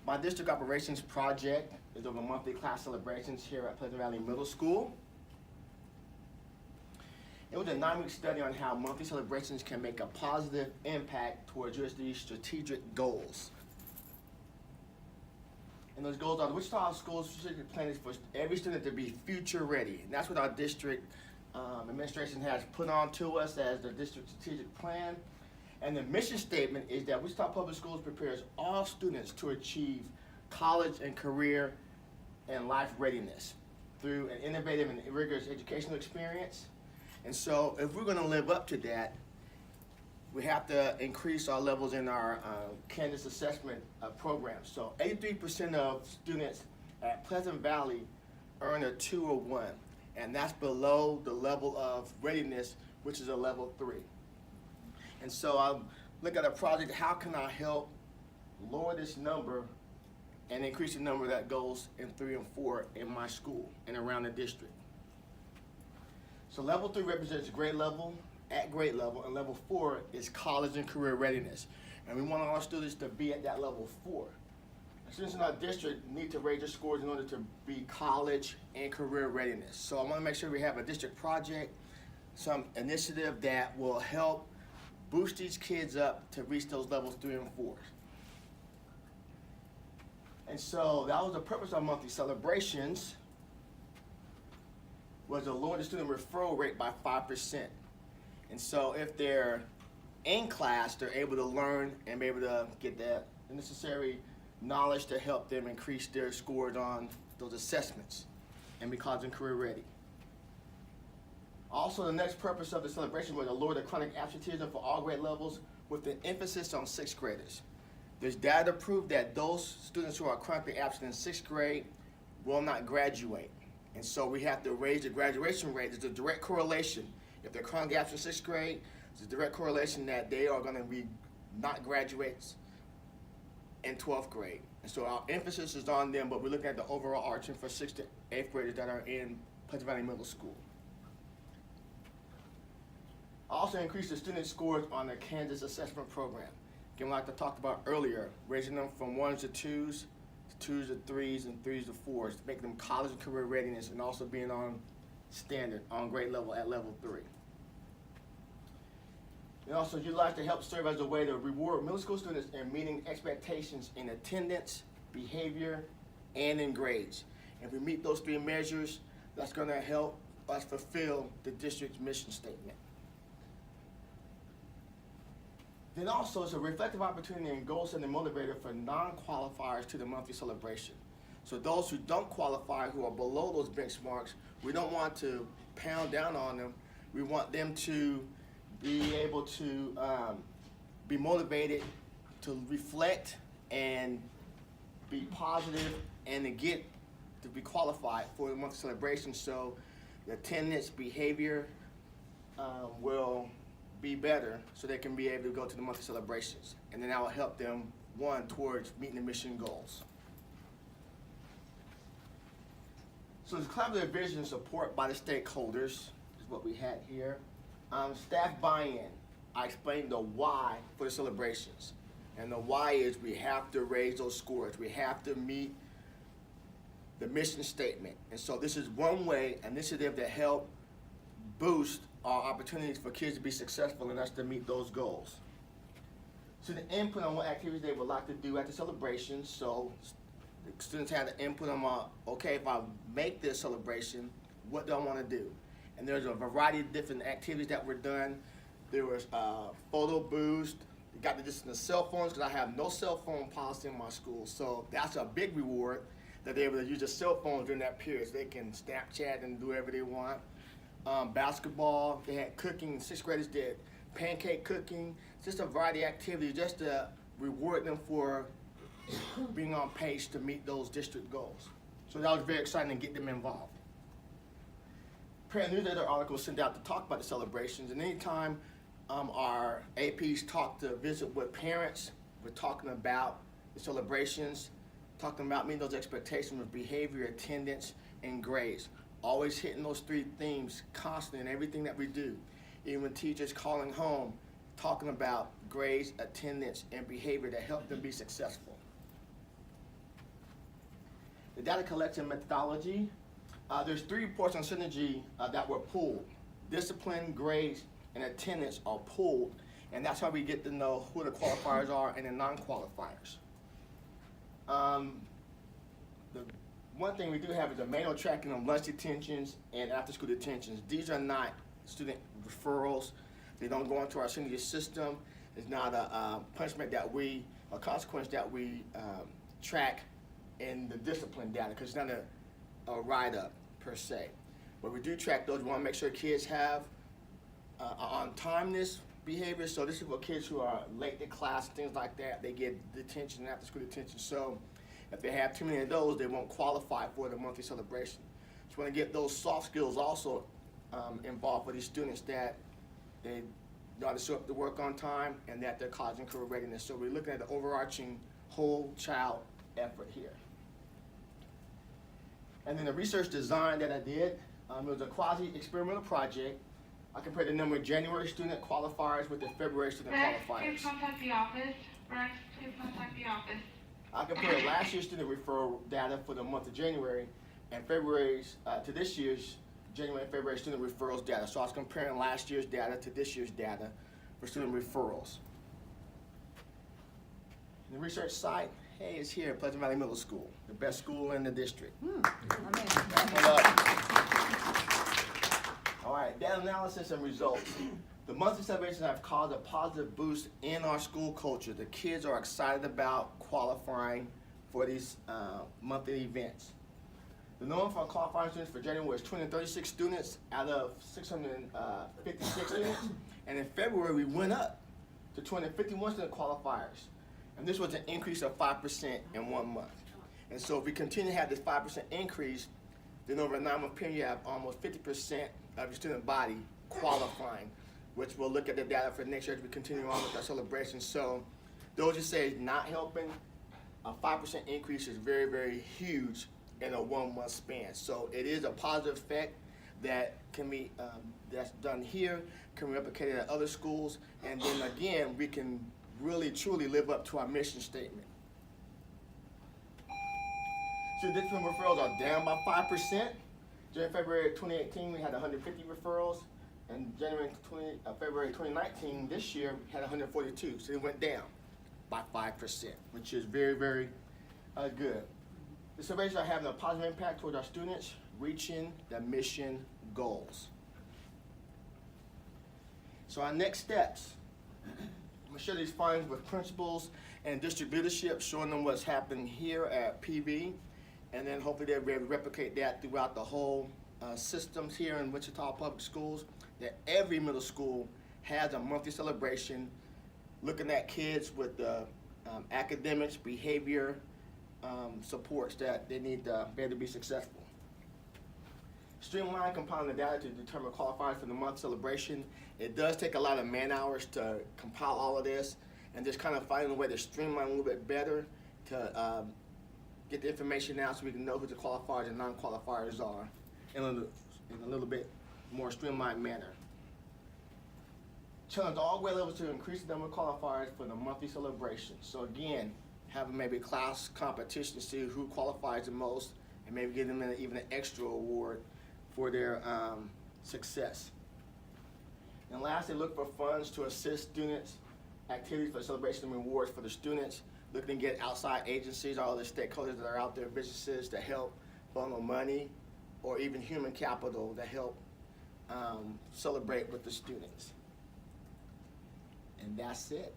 My district operations project is over monthly class celebrations here at Pleasant Valley Middle School. It was a 9-week study on how monthly celebrations can make a positive impact towards USD's strategic goals. And those goals are the Wichita Schools strategic plan is for every student to be future ready. And that's what our district administration has put on to us as the district strategic plan. And the mission statement is that Wichita Public Schools prepares all students to achieve college and career and life readiness through an innovative and rigorous educational experience. And so if we're going to live up to that, we have to increase our levels in our Kansas assessment programs. So 83% of students at Pleasant Valley earn a 2 or 1, and that's below the level of readiness, which is a level 3. And so I look at a project, how can I help lower this number and increase the number that goes in 3 and 4 in my school and around the district. So level 3 represents grade level, at grade level, and level 4 is college and career readiness. And we want all our students to be at that level 4. Students in our district need to raise their scores in order to be college and career readiness. So I want to make sure we have a district project, some initiative that will help boost these kids up to reach those levels 3 and 4. And so that was the purpose of monthly celebrations, was to lower the student referral rate by 5%. And so if they're in class, they're able to learn and be able to get the necessary knowledge to help them increase their scores on those assessments and be college and career ready. Also, the next purpose of the celebration was to lower the chronic absenteeism for all grade levels with an emphasis on 6th graders. There's data to prove that those students who are chronically absent in 6th grade will not graduate. And so we have to raise the graduation rate. There's a direct correlation. If they're chronically absent in 6th grade, there's a direct correlation that they are going to be not graduates in 12th grade. And so our emphasis is on them, but we're looking at the overall arching for 6th to 8th graders that are in Pleasant Valley Middle School. Also increase the student scores on the Kansas assessment program. Again, like I talked about earlier, raising them from 1s to 2s, to 2s to 3s, and 3s to 4s, to make them college and career readiness, and also being on standard, on grade level at level 3. And also utilize to help serve as a way to reward middle school students in meeting expectations in attendance, behavior, and in grades. If we meet those 3 measures, that's going to help us fulfill the district's mission statement. Then also, it's a reflective opportunity and goal-setting motivator for non-qualifiers to the monthly celebration. So those who don't qualify, who are below those benchmarks, we don't want to pound down on them. We want them to be able to be motivated to reflect and be positive and to be qualified for the monthly celebration. So the attendance, behavior will be better, so they can be able to go to the monthly celebrations. And then that will help them, one, towards meeting the mission goals. So this collaborative vision and support by the stakeholders is what we had here. Staff buy-in. I explained the why for the celebrations. And the why is we have to raise those scores. We have to meet the mission statement. And so this is one way, initiative to help boost our opportunities for kids to be successful and us to meet those goals. So the input on what activities they would like to do at the celebration. So the students have the input on, okay, if I make this celebration, what do I want to do? And there's a variety of different activities that were done. There was photo boost. You got to distance the cell phones because I have no cell phone policy in my school. So that's a big reward that they're able to use their cell phones during that period. So they can Snapchat and do whatever they want. Basketball, they had cooking, 6th graders did pancake cooking, just a variety of activities just to reward them for being on pace to meet those district goals. So that was very exciting to get them involved. Parent newsletter articles sent out to talk about the celebrations, and anytime our APs visit with parents, we're talking about the celebrations, talking about meeting those expectations with behavior, attendance, and grades. Always hitting those 3 themes constantly in everything that we do. Even when teachers calling home, talking about grades, attendance, and behavior to help them be successful. the data collection methodology. There's 3 reports on synergy that were pulled. Discipline, grades, and attendance are pulled, and that's how we get to know who the qualifiers are and the non-qualifiers. The one thing we do have is the manual tracking of lunch detentions and after-school detentions. These are not student referrals. They don't go into our synergy system. It's not a punishment that a consequence that we track in the discipline data, because it's not a write-up per se. But we do track those. We want to make sure kids have on-timeness behavior. So this is for kids who are late to class, things like that. They get detention, after-school detention. So if they have too many of those, they won't qualify for the monthly celebration. So we want to get those soft skills also involved for these students, that they know how to show up to work on time and that they're college and career readiness. So we're looking at the overarching whole child effort here. And then the research design that I did, it was a quasi-experimental project. I compared the number of January student qualifiers with the February student qualifiers. Please contact the office. Rex, please contact the office. I compared last year's student referral data for the month of January and February's to this year's January and February student referrals data. So I was comparing last year's data to this year's data for student referrals. And the research site, hey, it's here at Pleasant Valley Middle School, the best school in the district. All right, data analysis and results. The monthly celebrations have caused a positive boost in our school culture. The kids are excited about qualifying for these monthly events. The number for qualifying students for January was 236 students out of 656 students. And in February, we went up to 251 student qualifiers. And this was an increase of 5% in 1 month. And so if we continue to have this 5% increase, then over a 9-month period, you have almost 50% of your student body qualifying, which we'll look at the data for next year as we continue on with our celebration. So those who say it's not helping, a 5% increase is very, very huge in a 1-month span. So it is a positive effect that can be, that's done here, can be replicated at other schools, and then again, we can really truly live up to our mission statement. So discipline referrals are down by 5%. January, February 2018, we had 150 referrals, and February 2019, this year, we had 142. So it went down by 5%, which is very, very good. The surveys are having a positive impact towards our students reaching the mission goals. So our next steps, I'm gonna share these findings with principals and district leadership, showing them what's happening here at PV, and then hopefully they'll be able to replicate that throughout the whole systems here in Wichita Public Schools, that every middle school has a monthly celebration looking at kids with the academics, behavior, supports that they need to be able to be successful. Streamline compiling the data to determine qualifiers for the month celebration. It does take a lot of man hours to compile all of this, and just kind of finding a way to streamline a little bit better to get the information out so we can know who the qualifiers and non-qualifiers are in a little bit more streamlined manner. Challenge all grade levels to increase the number of qualifiers for the monthly celebration. So again, having maybe class competition to see who qualifies the most, and maybe give them even an extra award for their success. And lastly, look for funds to assist students, activities for celebration and rewards for the students. Looking to get outside agencies, all the stakeholders that are out there, businesses, to help funnel money, or even human capital to help celebrate with the students. And that's it.